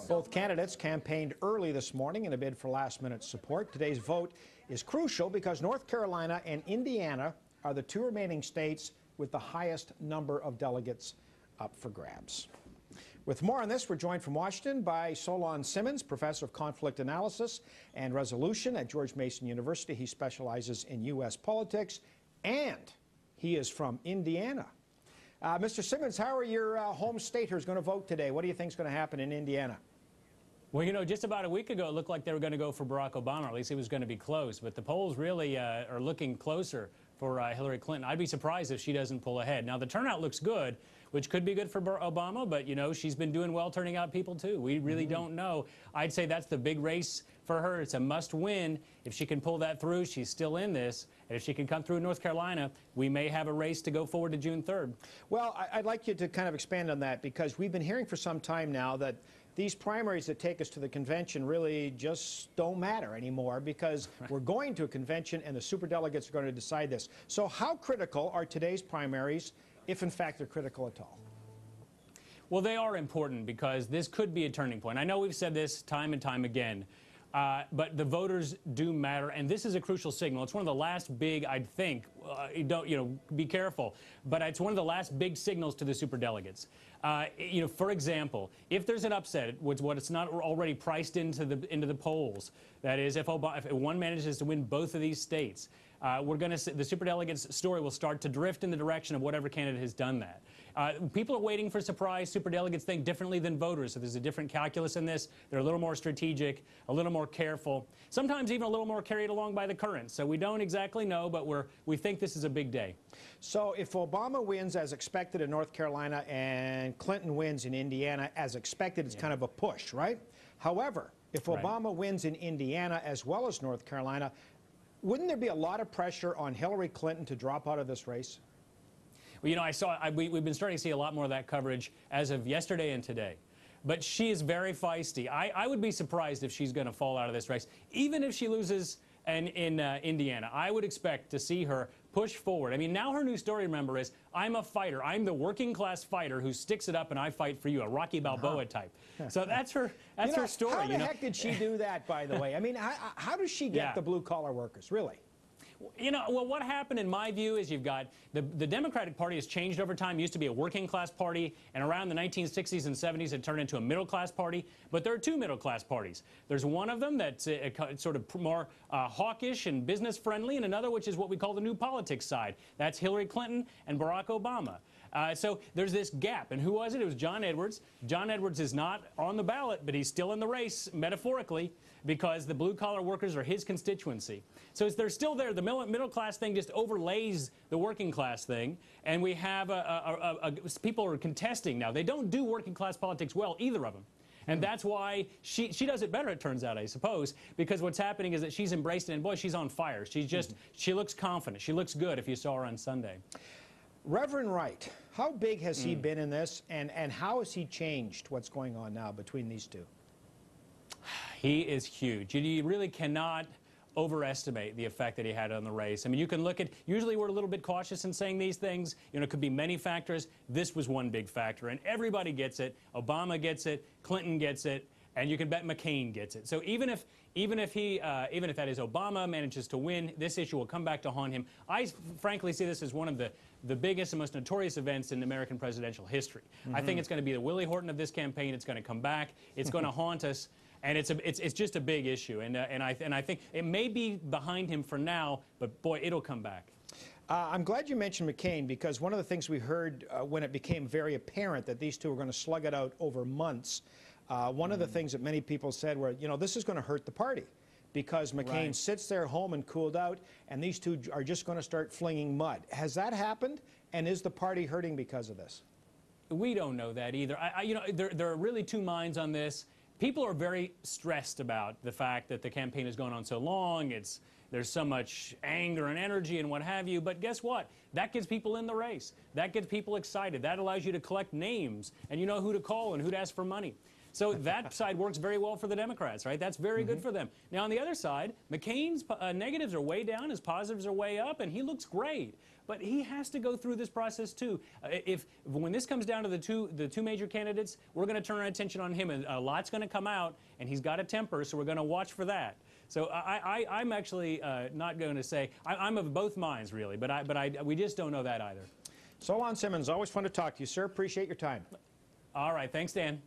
Both candidates campaigned early this morning in a bid for last-minute support. Today's vote is crucial because North Carolina and Indiana are the two remaining states with the highest number of delegates up for grabs. With more on this, we're joined from Washington by Solon Simmons, professor of conflict analysis and resolution at George Mason University. He specializes in U.S. politics, and he is from Indiana. Mr. Simmons, how are your home staters going to vote today? What do you think is going to happen in Indiana? Well, you know, just about a week ago, it looked like they were going to go for Barack Obama, or at least it was going to be close. But the polls really are looking closer for Hillary Clinton. I'd be surprised if she doesn't pull ahead. Now, the turnout looks good, which could be good for Obama, but, you know, she's been doing well turning out people, too. We really don't know. I'd say that's the big race for her. It's a must-win. If she can pull that through, she's still in this. And if she can come through North Carolina, we may have a race to go forward to June 3rd. Well, I'd like you to kind of expand on that, because we've been hearing for some time now that these primaries that take us to the convention really just don't matter anymore, because we're going to a convention and the superdelegates are going to decide this. So how critical are today's primaries, if in fact they're critical at all? Well, they are important because this could be a turning point. I know we've said this time and time again, but the voters do matter, and this is a crucial signal. It's one of the last big, I'd think, be careful, but it's one of the last big signals to the superdelegates. For example, if there's an upset, what it's not already priced into the polls, that is, if one manages to win both of these states, we're going to see the superdelegates' story will start to drift in the direction of whatever candidate has done that. People are waiting for surprise. Superdelegates think differently than voters, so there's a different calculus in this. They're a little more strategic, a little more careful, sometimes even a little more carried along by the current. So we don't exactly know, but we think this is a big day. So if Obama wins as expected in North Carolina and Clinton wins in Indiana as expected, it's kind of a push, right? However, if Obama wins in Indiana as well as North Carolina, wouldn't there be a lot of pressure on Hillary Clinton to drop out of this race? Well, you know, we've been starting to see a lot more of that coverage as of yesterday and today. But she is very feisty. I would be surprised if she's going to fall out of this race, even if she loses in Indiana. I would expect to see her push forward. I mean, now her new story, remember, is I'm a fighter. I'm the working class fighter who sticks it up and I fight for you, a Rocky Balboa type. So that's her story. How the heck did she do that, by the way? I mean, how does she get the blue-collar workers, really? You know, well, what happened in my view is you've got the Democratic Party has changed over time. It used to be a working class party, and around the 1960s and 70s it turned into a middle class party. But there are two middle class parties. There's one of them that's sort of more hawkish and business friendly, and another which is what we call the new politics side. That's Hillary Clinton and Barack Obama. So there's this gap. And who was it? It was John Edwards. John Edwards is not on the ballot, but he's still in the race, metaphorically, because the blue-collar workers are his constituency. So they're still there. The middle-class thing just overlays the working-class thing, and we have people are contesting now. They don't do working-class politics well, either of them. And that's why she does it better, it turns out, I suppose, because what's happening is that she's embraced it, and boy, she's on fire. She's just, she looks confident. She looks good if you saw her on Sunday. Reverend Wright, how big has he been in this, and how has he changed what's going on now between these two? He is huge. You really cannot overestimate the effect that he had on the race. I mean, you can look at, usually we're a little bit cautious in saying these things. You know, it could be many factors. This was one big factor, and everybody gets it. Obama gets it, Clinton gets it, and you can bet McCain gets it. So even if that is Obama manages to win, this issue will come back to haunt him. I frankly see this as one of the biggest and most notorious events in American presidential history. I think it's going to be the Willie Horton of this campaign. It's going to come back. It's going to haunt us. And it's just a big issue, and I think it may be behind him for now, but boy, it'll come back. I'm glad you mentioned McCain, because one of the things we heard when it became very apparent that these two were going to slug it out over months, one of the things that many people said were, you know, this is going to hurt the party, because McCain sits there home and cooled out, and these two are just going to start flinging mud. Has that happened, and is the party hurting because of this? We don't know that either. You know, there are really two minds on this. People are very stressed about the fact that the campaign has gone on so long. There's so much anger and energy and what have you. But guess what? That gets people in the race. That gets people excited. That allows you to collect names, and you know who to call and who to ask for money. So that side works very well for the Democrats, right? That's very good for them. Now, on the other side, McCain's negatives are way down, his positives are way up, and he looks great. But he has to go through this process too. When this comes down to the two major candidates, we're going to turn our attention on him, and a lot's going to come out, and he's got a temper, so we're going to watch for that. So I'm actually not going to say I'm of both minds, really, but we just don't know that either. Solon Simmons, always fun to talk to you, sir. Appreciate your time. All right, thanks, Dan.